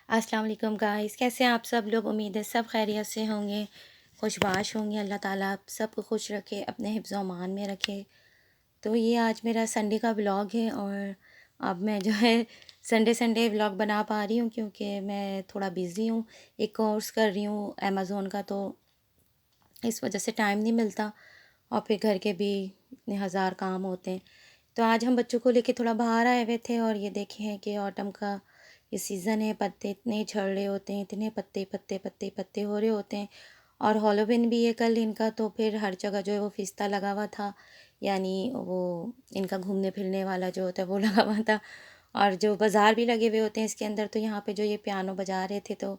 अस्सलाम वालेकुम गाइस, कैसे हैं आप सब लोग। उम्मीद है सब खैरियत से होंगे, खुशबाश होंगे। अल्लाह ताला आप सबको खुश रखे, अपने हिफ्ज़ व अमान में रखे। तो ये आज मेरा संडे का व्लॉग है और अब मैं जो है संडे संडे व्लॉग बना पा रही हूँ क्योंकि मैं थोड़ा बिज़ी हूँ। एक कोर्स कर रही हूँ अमेज़ोन का, तो इस वजह से टाइम नहीं मिलता और फिर घर के भी इतने हज़ार काम होते हैं। तो आज हम बच्चों को लेके थोड़ा बाहर आए हुए थे और ये देखे हैं कि ऑटम का ये सीज़न है, पत्ते इतने झड़ रहे होते हैं, इतने पत्ते पत्ते पत्ते पत्ते हो रहे होते हैं। और हॉलोविन भी है कल इनका, तो फिर हर जगह जो है वो फिस्ता लगा हुआ था, यानी वो इनका घूमने फिरने वाला जो होता है वो लगा हुआ था। और जो बाज़ार भी लगे हुए होते हैं इसके अंदर, तो यहाँ पे जो ये पियानो बजा रहे थे, तो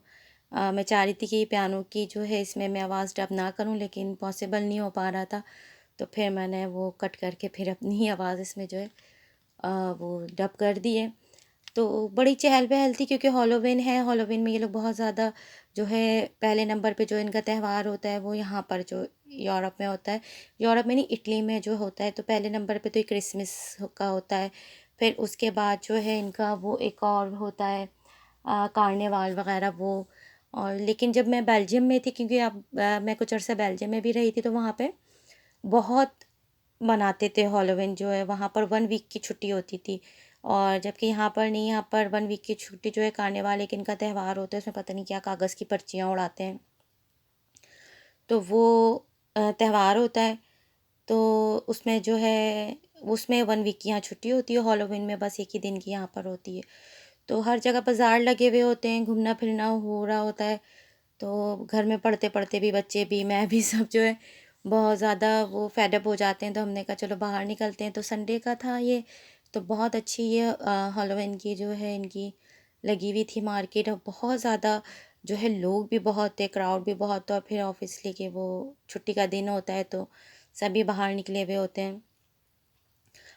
मैं चाह रही थी कि पियानो की जो है इसमें मैं आवाज़ डब ना करूँ, लेकिन पॉसिबल नहीं हो पा रहा था। तो फिर मैंने वो कट करके फिर अपनी ही आवाज़ इसमें जो है वो डब कर दी है। तो बड़ी चहल-पहल थी क्योंकि हॉलोवीन है, हॉलोवीन में ये लोग बहुत ज़्यादा जो है पहले नंबर पे जो इनका त्यौहार होता है वो यहाँ पर जो यूरोप में होता है। यूरोप में नहीं, इटली में जो होता है, तो पहले नंबर पे तो ये क्रिसमस का होता है। फिर उसके बाद जो है इनका वो एक और होता है कार्निवाल वग़ैरह वो। और लेकिन जब मैं बेल्जियम में थी, क्योंकि अब मैं कुछ अर्सा बेल्जियम में भी रही थी, तो वहाँ पे बहुत मनाते थे हॉलोवीन जो है, वहाँ पर 1 वीक की छुट्टी होती थी। और जबकि यहाँ पर नहीं, यहाँ पर 1 वीक की छुट्टी जो है कार्निवाल एक इनका त्यौहार होता है, उसमें पता नहीं क्या कागज़ की पर्चियाँ उड़ाते हैं। तो वो त्यौहार होता है, तो उसमें जो है उसमें 1 वीक की यहाँ छुट्टी होती है, हॉलोवीन में बस 1 ही दिन की यहाँ पर होती है। तो हर जगह बाज़ार लगे हुए होते हैं, घूमना-फिरना हो रहा होता है। तो घर में पढ़ते-पढ़ते भी बच्चे भी, मैं भी सब जो है बहुत ज़्यादा वो फेड अप हो जाते हैं, तो हमने कहा चलो बाहर निकलते हैं। तो संडे का था ये, तो बहुत अच्छी ये हैलोवीन की जो है इनकी लगी हुई थी मार्केट, और बहुत ज़्यादा जो है लोग भी बहुत थे, क्राउड भी बहुत था। और फिर ऑब्वियसली कि वो छुट्टी का दिन होता है तो सभी बाहर निकले हुए होते हैं।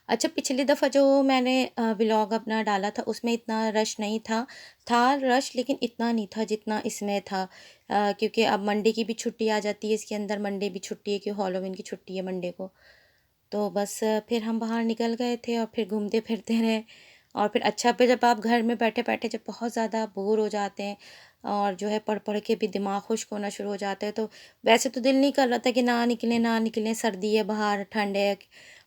अच्छा, पिछली दफ़ा जो मैंने व्लॉग अपना डाला था उसमें इतना रश नहीं था। था रश, लेकिन इतना नहीं था जितना इसमें था। क्योंकि अब मंडे की भी छुट्टी आ जाती है इसके अंदर, मंडे भी छुट्टी है कि हॉलोवीन की छुट्टी है मंडे को। तो बस फिर हम बाहर निकल गए थे और फिर घूमते फिरते रहे। और फिर अच्छा, फिर जब आप घर में बैठे-बैठे जब बहुत ज़्यादा बोर हो जाते हैं और जो है पढ़-पढ़ के भी दिमाग खुश्क होना शुरू हो जाता है, तो वैसे तो दिल नहीं कर रहा था कि ना निकलें, ना निकलें, सर्दी है बाहर, ठंड है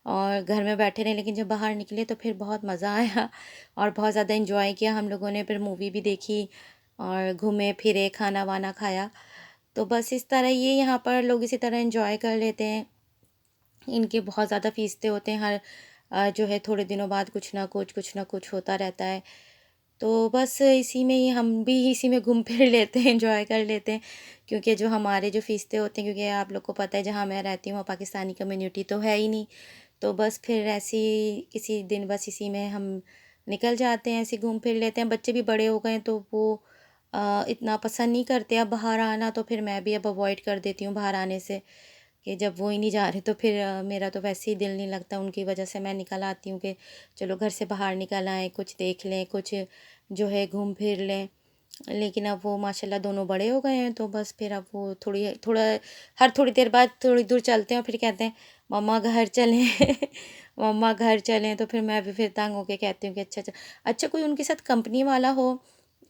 और घर में बैठे रहें। लेकिन जब बाहर निकले तो फिर बहुत मज़ा आया और बहुत ज़्यादा एंजॉय किया हम लोगों ने। फिर मूवी भी देखी और घूमे फिरे, खाना-वाना खाया। तो बस इस तरह ये यहाँ पर लोग इसी तरह एंजॉय कर लेते हैं। इनके बहुत ज़्यादा फ़ीस्तें होते हैं, हर जो है थोड़े दिनों बाद कुछ ना कुछ होता रहता है। तो बस इसी में ही हम भी इसी में घूम फिर लेते हैं, एंजॉय कर लेते हैं। क्योंकि जो हमारे जो फ़ीस्तें होते हैं, क्योंकि आप लोग को पता है जहाँ मैं रहती हूँ वहाँ पाकिस्तानी कम्युनिटी तो है ही नहीं। तो बस फिर ऐसे ही किसी दिन बस इसी में हम निकल जाते हैं, ऐसे घूम फिर लेते हैं। बच्चे भी बड़े हो गए हैं तो वो इतना पसंद नहीं करते अब बाहर आना, तो फिर मैं भी अब अवॉइड कर देती हूँ बाहर आने से, कि जब वो ही नहीं जा रहे तो फिर मेरा तो वैसे ही दिल नहीं लगता। उनकी वजह से मैं निकल आती हूँ कि चलो घर से बाहर निकल आएँ, कुछ देख लें, कुछ जो है घूम फिर लें। लेकिन अब वो माशाल्लाह दोनों बड़े हो गए हैं, तो बस फिर अब वो थोड़ा हर थोड़ी देर बाद थोड़ी दूर चलते हैं और फिर कहते हैं मम्मा घर चलें मम्मा घर चलें। तो फिर मैं भी फिर तंग होके कहती हूँ कि अच्छा अच्छा। अच्छा, कोई उनके साथ कंपनी वाला हो,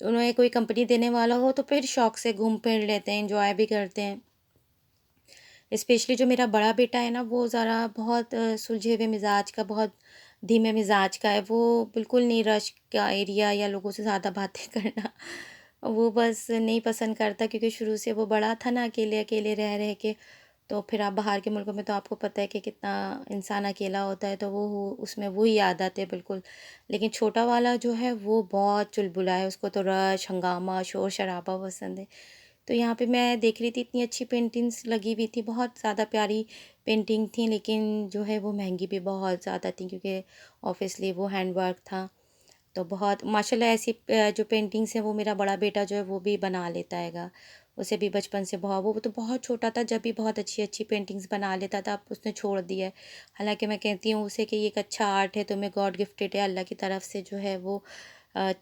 उन्हें कोई कंपनी देने वाला हो, तो फिर शौक से घूम फिर लेते हैं, इंजॉय भी करते हैं। स्पेशली जो मेरा बड़ा बेटा है ना, वो ज़रा बहुत सुलझे हुए मिजाज का, बहुत धीमे मिजाज का है। वो बिल्कुल नहीं रश का एरिया या लोगों से ज़्यादा बातें करना वो बस नहीं पसंद करता, क्योंकि शुरू से वो बड़ा था ना अकेले अकेले रह रह के। तो फिर आप बाहर के मुल्कों में तो आपको पता है कि कितना इंसान अकेला होता है, तो उसमें वही आदत है बिल्कुल। लेकिन छोटा वाला जो है वो बहुत चुलबुला है, उसको तो रश हंगामा शोर शराबा पसंद है। तो यहाँ पे मैं देख रही थी, इतनी अच्छी पेंटिंग्स लगी हुई थी, बहुत ज़्यादा प्यारी पेंटिंग थी, लेकिन जो है वो महंगी भी बहुत ज़्यादा थी, क्योंकि ऑब्वियसली वो हैंड वर्क था। तो बहुत माशाल्लाह ऐसी जो पेंटिंग्स हैं वो मेरा बड़ा बेटा जो है वो भी बना लेता हैगा। उसे भी बचपन से बहुत, वो तो बहुत छोटा था जब भी बहुत अच्छी अच्छी पेंटिंग्स बना लेता था, अब उसने छोड़ दिया है। हालांकि मैं कहती हूँ उसे कि ये एक अच्छा आर्ट है, तुम्हें गॉड गिफ्टेड है अल्लाह की तरफ से जो है वो।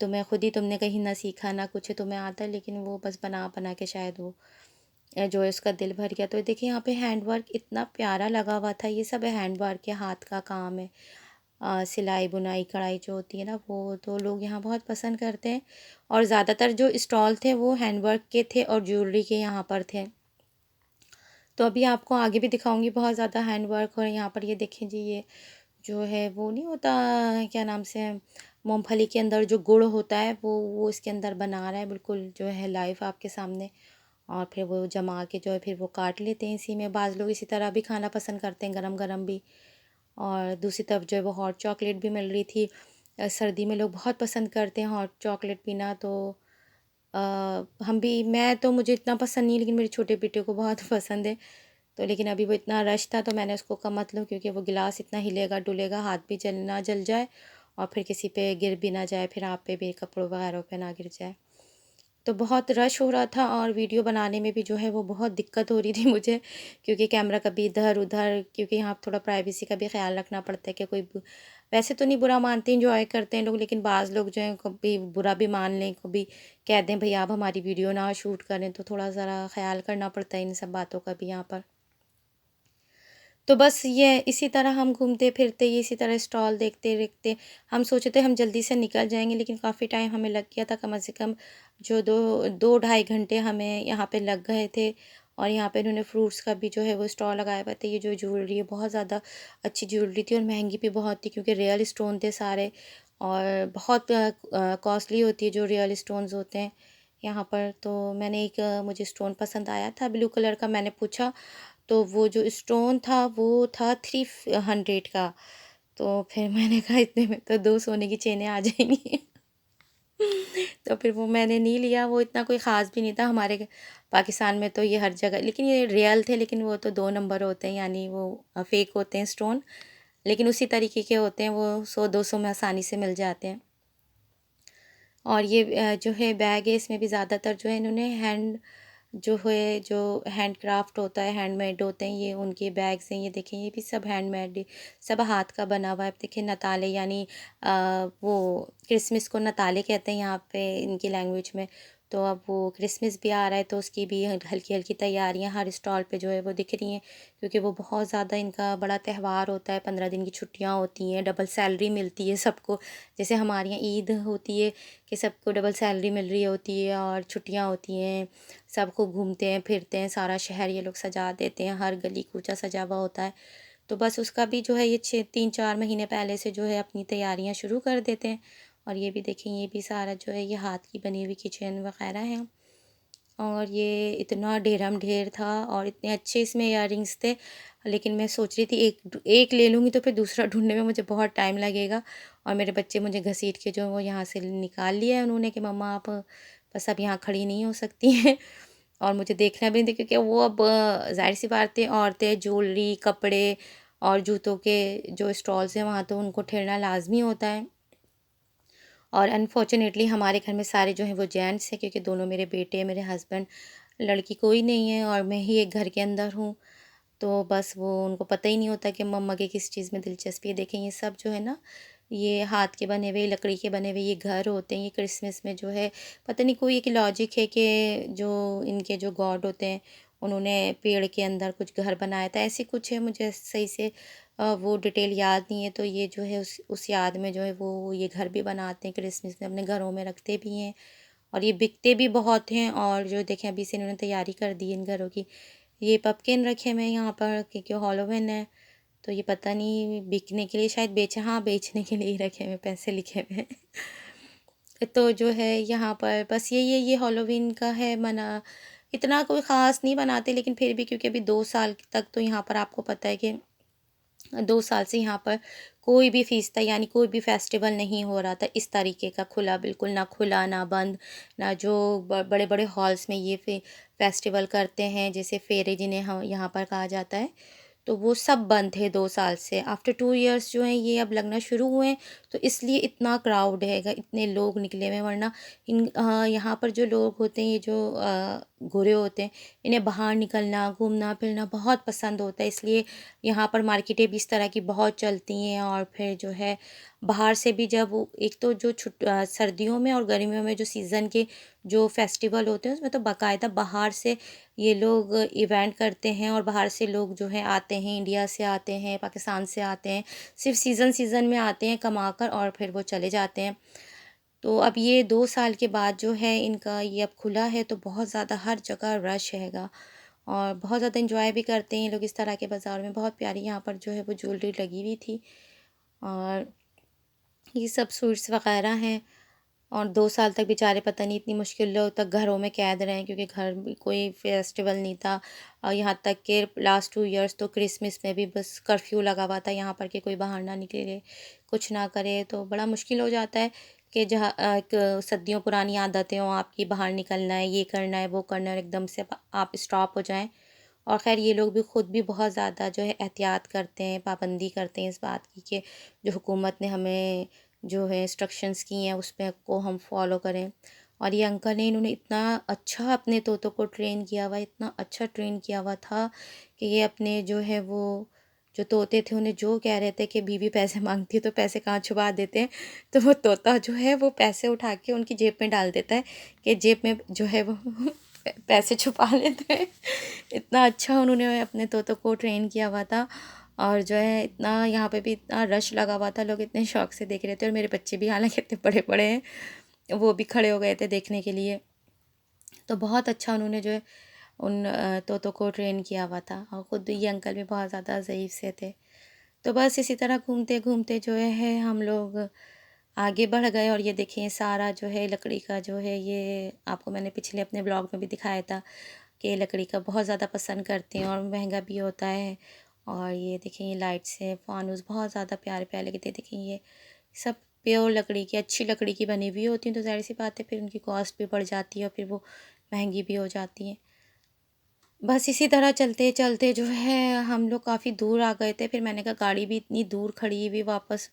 तुम्हें खुद ही, तुमने कहीं ना सीखा ना कुछ है, तुम्हें आता है, लेकिन वो बस बना बना के शायद वो जो है उसका दिल भर गया। तो देखिए यहाँ पे हैंड वर्क इतना प्यारा लगा हुआ था, ये सब हैंड वर्क है, हाथ का काम है। सिलाई बुनाई कढ़ाई जो होती है ना, वो तो लोग यहाँ बहुत पसंद करते हैं। और ज़्यादातर जो स्टॉल थे वो हैंडवर्क के थे और ज्वेलरी के यहाँ पर थे। तो अभी आपको आगे भी दिखाऊंगी बहुत ज़्यादा हैंडवर्क। और यहाँ पर ये देखें जी, ये जो है वो नहीं होता, क्या नाम से, मूंगफली के अंदर जो गुड़ होता है वो इसके अंदर बना रहा है, बिल्कुल जो है लाइव आपके सामने। और फिर वो जमा के जो है फिर वो काट लेते हैं इसी में। बाज़ लोग इसी तरह भी खाना पसंद करते हैं, गरम गरम भी। और दूसरी तरफ जो है वो हॉट चॉकलेट भी मिल रही थी। सर्दी में लोग बहुत पसंद करते हैं हॉट चॉकलेट पीना। तो हम भी, मैं तो, मुझे इतना पसंद नहीं, लेकिन मेरे छोटे बेटे को बहुत पसंद है। तो लेकिन अभी वो इतना रश था तो मैंने उसको कहा मत लो, क्योंकि वो गिलास इतना हिलेगा डुलेगा, हाथ भी जल जाए और फिर किसी पे गिर भी ना जाए, फिर आप पे भी, कपड़ों वगैरह पे ना गिर जाए। तो बहुत रश हो रहा था और वीडियो बनाने में भी जो है वो बहुत दिक्कत हो रही थी मुझे, क्योंकि कैमरा कभी इधर उधर, क्योंकि यहाँ थोड़ा प्राइवेसी का भी ख्याल रखना पड़ता है कि कोई वैसे तो नहीं बुरा मानते, इंजॉय करते हैं लोग, लेकिन बाज़ लोग जो हैं कभी बुरा भी मान लें, कभी कह दें भाई आप हमारी वीडियो ना शूट करें, तो थोड़ा ज़रा ख्याल करना पड़ता है इन सब बातों का भी यहाँ पर। तो बस ये इसी तरह हम घूमते फिरते, ये इसी तरह स्टॉल देखते देखते हम सोचे थे हम जल्दी से निकल जाएंगे, लेकिन काफ़ी टाइम हमें लग गया था, कम से कम जो दो ढाई घंटे हमें यहाँ पे लग गए थे। और यहाँ पे इन्होंने फ्रूट्स का भी जो है वो स्टॉल लगाया हुआ था। ये जो ज्वेलरी है बहुत ज़्यादा अच्छी ज्वेलरी थी और महंगी भी बहुत थी, क्योंकि रियल स्टोन थे सारे। और बहुत कॉस्टली होती है जो रियल स्टोन्स होते हैं यहाँ पर। तो मैंने एक मुझे स्टोन पसंद आया था ब्लू कलर का, मैंने पूछा तो वो जो स्टोन था वो था 300 का। तो फिर मैंने कहा इतने में तो 2 सोने की चेनें आ जाएंगी। तो फिर वो मैंने नहीं लिया। वो इतना कोई ख़ास भी नहीं था, हमारे पाकिस्तान में तो ये हर जगह, लेकिन ये रियल थे, लेकिन वो तो 2 नंबर होते हैं, यानी वो फेक होते हैं स्टोन। लेकिन उसी तरीके के होते हैं वो, 100-200 में आसानी से मिल जाते हैं। और ये जो है बैग है, इसमें भी ज़्यादातर जो है इन्होंने जो है जो हैंड क्राफ्ट होता है, हैंडमेड होते हैं ये उनके बैग्स हैं। ये देखें ये भी सब हैंडमेड, सब हाथ का बना हुआ है। अब देखिए नताले, यानी वो क्रिसमस को नताले कहते हैं यहाँ पे इनकी लैंग्वेज में। तो अब वो क्रिसमस भी आ रहा है, तो उसकी भी हल्की हल्की तैयारियां हर स्टॉल पे जो है वो दिख रही हैं, क्योंकि वो बहुत ज़्यादा इनका बड़ा त्यौहार होता है। 15 दिन की छुट्टियाँ होती हैं, डबल सैलरी मिलती है सबको। जैसे हमारे यहाँ ईद होती है कि सबको डबल सैलरी मिल रही होती है और छुट्टियाँ होती हैं, सब खूब घूमते हैं फिरते हैं, सारा शहर ये लोग सजा देते हैं, हर गली कूचा सजा हुआ होता है। तो बस उसका भी जो है ये 3-4 महीने पहले से जो है अपनी तैयारियां शुरू कर देते हैं। और ये भी देखें, ये भी सारा जो है ये हाथ की बनी हुई किचन वगैरह है। और ये इतना ढेरम ढेर था और इतने अच्छे इसमें इयररिंग्स थे, लेकिन मैं सोच रही थी एक एक ले लूँगी तो फिर दूसरा ढूंढने में मुझे बहुत टाइम लगेगा। और मेरे बच्चे मुझे घसीट के जो वो यहाँ से निकाल लिया है उन्होंने कि मम्मा आप बस अब यहाँ खड़ी नहीं हो सकती हैं। और मुझे देखना भी नहीं था, क्योंकि वो अब ज़ाहिर सी बात है, औरतें ज्वेलरी कपड़े और जूतों के जो स्टॉल्स हैं वहाँ तो उनको ठहरना लाजमी होता है। और अनफॉर्चुनेटली हमारे घर में सारे जो हैं वो जेंट्स हैं, क्योंकि दोनों मेरे बेटे, मेरे हस्बैंड, लड़की कोई नहीं है और मैं ही एक घर के अंदर हूँ। तो बस वो उनको पता ही नहीं होता कि मम्मा के किस चीज़ में दिलचस्पी है। देखें ये सब जो है ना, ये हाथ के बने हुए, लकड़ी के बने हुए ये घर होते हैं। ये क्रिसमस में जो है पता नहीं कोई एक लॉजिक है कि जो इनके जो गॉड होते हैं उन्होंने पेड़ के अंदर कुछ घर बनाया था, ऐसी कुछ है, मुझे सही से वो डिटेल याद नहीं है। तो ये जो है उस याद में जो है वो ये घर भी बनाते हैं क्रिसमस में, अपने घरों में रखते भी हैं। और ये बिकते भी बहुत हैं। और जो देखें अभी से इन्होंने तैयारी कर दी इन घरों की। ये पम्पकिन रखे हुए हैं यहाँ पर, क्योंकि हॉलोवीन है। तो ये पता नहीं बिकने के लिए शायद बेचे, हाँ बेचने के लिए ही रखे हुए, पैसे लिखे हुए हैं। तो जो है यहाँ पर बस ये हॉलोवीन का है मना, इतना कोई ख़ास नहीं बनाते, लेकिन फिर भी क्योंकि अभी 2 साल तक तो यहाँ पर आपको पता है कि 2 साल से यहाँ पर कोई भी फीस था, यानी कोई भी फेस्टिवल नहीं हो रहा था इस तरीके का खुला, बिल्कुल ना खुला ना बंद। ना जो बड़े बड़े हॉल्स में ये फेस्टिवल करते हैं, जैसे फेरे जिन्हें हम यहाँ पर कहा जाता है, तो वो सब बंद थे 2 साल से। आफ्टर 2 इयर्स जो हैं ये अब लगना शुरू हुए हैं। तो इसलिए इतना क्राउड हैगा, इतने लोग निकले हुए हैं। वरना यहाँ पर जो लोग होते हैं, ये जो गोरे होते हैं, इन्हें बाहर निकलना, घूमना फिरना बहुत पसंद होता है। इसलिए यहाँ पर मार्केटें भी इस तरह की बहुत चलती हैं। और फिर जो है बाहर से भी, जब एक तो जो सर्दियों में और गर्मियों में जो सीज़न के जो फेस्टिवल होते हैं, उसमें तो बाकायदा बाहर से ये लोग इवेंट करते हैं और बाहर से लोग जो है आते हैं, इंडिया से आते हैं, पाकिस्तान से आते हैं, सिर्फ सीज़न में आते हैं कमा कर और फिर वो चले जाते हैं। तो अब ये 2 साल के बाद जो है इनका ये अब खुला है, तो बहुत ज़्यादा हर जगह रश हैगा और बहुत ज़्यादा इंजॉय भी करते हैं लोग इस तरह के बाज़ार में। बहुत प्यारी यहाँ पर जो है वो ज्वेलरी लगी हुई थी और ये सब स्वीट्स वगैरह हैं। और 2 साल तक बेचारे पता नहीं इतनी मुश्किलों तक घरों में कैद रहे, क्योंकि घर में कोई फेस्टिवल नहीं था। और यहाँ तक कि लास्ट 2 इयर्स तो क्रिसमस में भी बस कर्फ्यू लगा हुआ था यहाँ पर कि कोई बाहर ना निकले, कुछ ना करे। तो बड़ा मुश्किल हो जाता है कि जहाँ एक सदियों पुरानी आदतें हों आपकी, बाहर निकलना है, ये करना है, वो करना है, और एकदम से आप स्टॉप हो जाएं। और ख़ैर ये लोग भी ख़ुद भी बहुत ज़्यादा जो है एहतियात करते हैं, पाबंदी करते हैं इस बात की कि जो हुकूमत ने हमें जो है इंस्ट्रक्शंस की हैं उस पे को हम फॉलो करें। और ये अंकल ने, इन्होंने इतना अच्छा अपने तोतों को ट्रेन किया हुआ, इतना अच्छा ट्रेन किया हुआ था कि ये अपने जो है वो जो तोते थे उन्हें जो कह रहे थे कि बीवी पैसे मांगती है तो पैसे कहाँ छुपा देते हैं, तो वो तोता जो है वो पैसे उठा के उनकी जेब में डाल देता है कि जेब में जो है वो पैसे छुपा लेते हैं। इतना अच्छा उन्होंने अपने तोतों को ट्रेन किया हुआ था। और जो है इतना यहाँ पे भी इतना रश लगा हुआ था, लोग इतने शौक से देख रहे थे। और मेरे बच्चे भी हालांकि इतने बड़े बड़े हैं, वो भी खड़े हो गए थे देखने के लिए। तो बहुत अच्छा उन्होंने जो है उन तोतों को ट्रेन किया हुआ था। और ख़ुद ये अंकल भी बहुत ज़्यादा ज़ईफ़ से थे। तो बस इसी तरह घूमते घूमते जो है हम लोग आगे बढ़ गए। और ये देखें सारा जो है लकड़ी का जो है, ये आपको मैंने पिछले अपने ब्लॉग में भी दिखाया था कि लकड़ी का बहुत ज़्यादा पसंद करते हैं और महंगा भी होता है। और ये देखें ये लाइट से फानूस बहुत ज़्यादा प्यारे प्यारे लगते हैं। देखें ये सब प्योर लकड़ी की, अच्छी लकड़ी की बनी हुई होती हैं, तो ज़ाहिर सी बात है फिर उनकी कॉस्ट भी बढ़ जाती है और फिर वो महंगी भी हो जाती हैं। बस इसी तरह चलते चलते जो है हम लोग काफ़ी दूर आ गए थे। फिर मैंने कहा गाड़ी भी इतनी दूर खड़ी हुई, वापस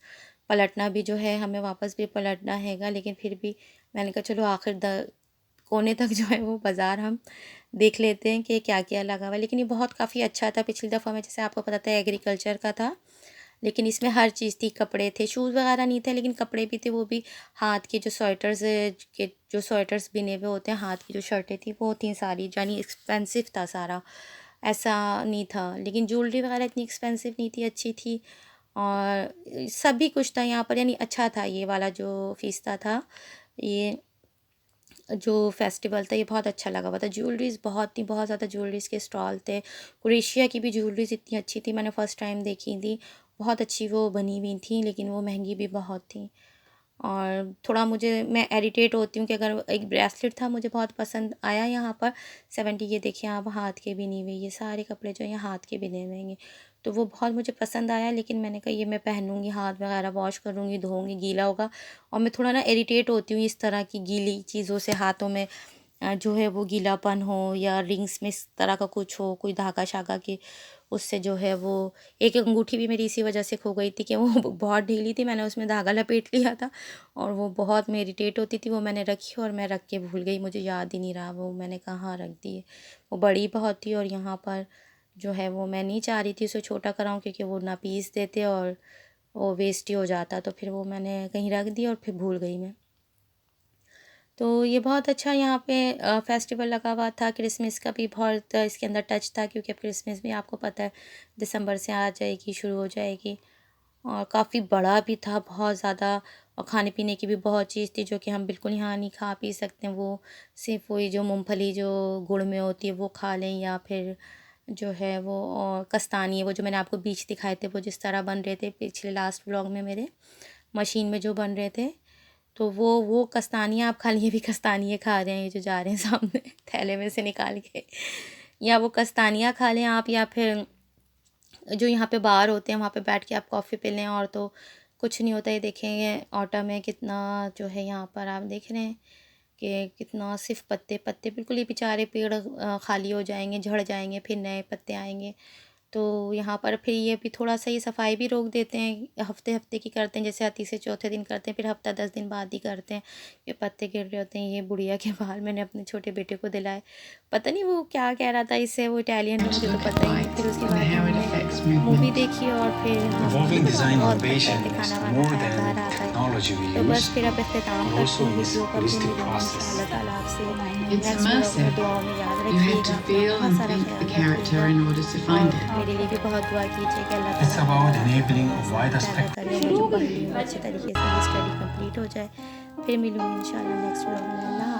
पलटना भी जो है, हमें वापस भी पलटना हैगा। लेकिन फिर भी मैंने कहा चलो आखिर कोने तक जो है वो बाज़ार हम देख लेते हैं कि क्या क्या लगा हुआ है। लेकिन ये बहुत काफ़ी अच्छा था। पिछली दफ़ा में जैसे आपको पता था एग्रीकल्चर का था, लेकिन इसमें हर चीज़ थी, कपड़े थे, शूज़ वगैरह नहीं थे लेकिन कपड़े भी थे। वो भी हाथ के जो स्वेटर्स के जो स्वेटर्स बिने हुए होते हैं, हाथ की जो शर्टें थी वो थी सारी, यानी एक्सपेंसिव था सारा, ऐसा नहीं था। लेकिन ज्वेलरी वगैरह इतनी एक्सपेंसिव नहीं थी, अच्छी थी। और सभी कुछ था यहाँ पर, यानी अच्छा था। ये वाला जो फ़ीस्ता था, ये जो फेस्टिवल था, ये बहुत अच्छा लगा हुआ था। ज्वेलरीज़ बहुत थी, बहुत ज़्यादा ज्वेलरीज़ के स्टॉल थे। क्रोएशिया की भी ज्वेलरीज़ इतनी अच्छी थी, मैंने फ़र्स्ट टाइम देखी थी। बहुत अच्छी वो बनी हुई थी, लेकिन वो महंगी भी बहुत थी। और थोड़ा मैं इरिटेट होती हूँ कि अगर एक ब्रेसलेट था मुझे बहुत पसंद आया यहाँ पर 70, ये देखिए आप, हाथ के बिने हुए, ये सारे कपड़े जो हैं हाथ के बिने हुए हैं, तो वो बहुत मुझे पसंद आया। लेकिन मैंने कहा ये मैं पहनूंगी, हाथ वगैरह वॉश करूँगी, धोऊंगी, गीला होगा। और मैं थोड़ा ना इरिटेट होती हूँ इस तरह की गीली चीज़ों से, हाथों में जो है वो गीलापन हो या रिंग्स में इस तरह का कुछ हो, कोई धागा शागा के, उससे जो है वो एक अंगूठी भी मेरी इसी वजह से खो गई थी कि वो बहुत ढीली थी, मैंने उसमें धागा लपेट लिया था और वो बहुत मैं इरिटेट होती थी। वो मैंने रखी और मैं रख के भूल गई, मुझे याद ही नहीं रहा वो मैंने कहाँ रख दी है। वो बड़ी बहुत थी और यहाँ पर जो है वो मैं नहीं चाह रही थी उसे छोटा कराऊँ, क्योंकि वो ना पीस देते और वो वेस्ट ही हो जाता। तो फिर वो मैंने कहीं रख दी और फिर भूल गई मैं। तो ये बहुत अच्छा यहाँ पे फेस्टिवल लगा हुआ था। क्रिसमस का भी बहुत इसके अंदर टच था, क्योंकि अब क्रिसमस भी आपको पता है दिसंबर से आ जाएगी, शुरू हो जाएगी। और काफ़ी बड़ा भी था, बहुत ज़्यादा। और खाने पीने की भी बहुत चीज़ थी जो कि हम बिल्कुल यहाँ नहीं खा पी सकते हैं। वो सिर्फ वही जो मूंगफली जो गुड़ में होती है वो खा लें, या फिर जो है वो कस्तानी, वो जो मैंने आपको बीज दिखाए थे वो जिस तरह बन रहे थे पिछले लास्ट व्लॉग में मेरे, मशीन में जो बन रहे थे, तो वो कस्तानियाँ आप खा लिए भी कस्तानियाँ खा रहे हैं, ये जो जा रहे हैं सामने थैले में से निकाल के, या वो कस्तानियाँ खा लें आप, या फिर जो यहाँ पे बार होते हैं वहाँ पे बैठ के आप कॉफ़ी पी लें, और तो कुछ नहीं होता। ये देखेंगे ऑटम है कितना जो है, यहाँ पर आप देख रहे हैं कि कितना सिर्फ पत्ते पत्ते, बिल्कुल ये बेचारे पेड़ खाली हो जाएंगे, झड़ जाएंगे, फिर नए पत्ते आएंगे। तो यहाँ पर फिर ये भी थोड़ा-सा ये सफाई भी रोक देते हैं, हफ़्ते-हफ़्ते की करते हैं, जैसे तीसरे चौथे दिन करते हैं, फिर हफ़्ता 10 दिन बाद ही करते हैं। ये पत्ते गिर रहे होते हैं, ये बुढ़िया के बाल मैंने अपने छोटे बेटे को दिलाए। पता नहीं वो क्या कह रहा था इससे, वो इटालियन में, To मुझे तो look at पता ही नहीं। light फिर उसके and बाद how it हमने affects मूवी movement. देखी और फिर हम Evolving design बहुत थक innovation गए थे, is खाना-वाना more खाया, than घर आ गए। technology we तो use, बस फिर अब इख्तिताम but करती also हूँ this वीडियो का। फिर holistic मिलूँगी process. इंशाअल्लाह ताला आपसे It's नेक्स्ट व्लॉग में। immersive. दुआओं में याद You have रखिएगा, to अपना feel बहुत and सारा think the ख्याल character रखिएगा in order to और find it. मेरे लिए भी बहुत दुआ कीजिए कि अल्लाह It's ताला about मेरा enabling a ऐसा wider पैदा spectrum. करे, मैं जो पढ़ रही हूँ अच्छे तरीके से मेरी स्टडी कंप्लीट हो जाए। फिर मिलूँगी इंशाअल्लाह नेक्स्ट व्लॉग में। अल्लाह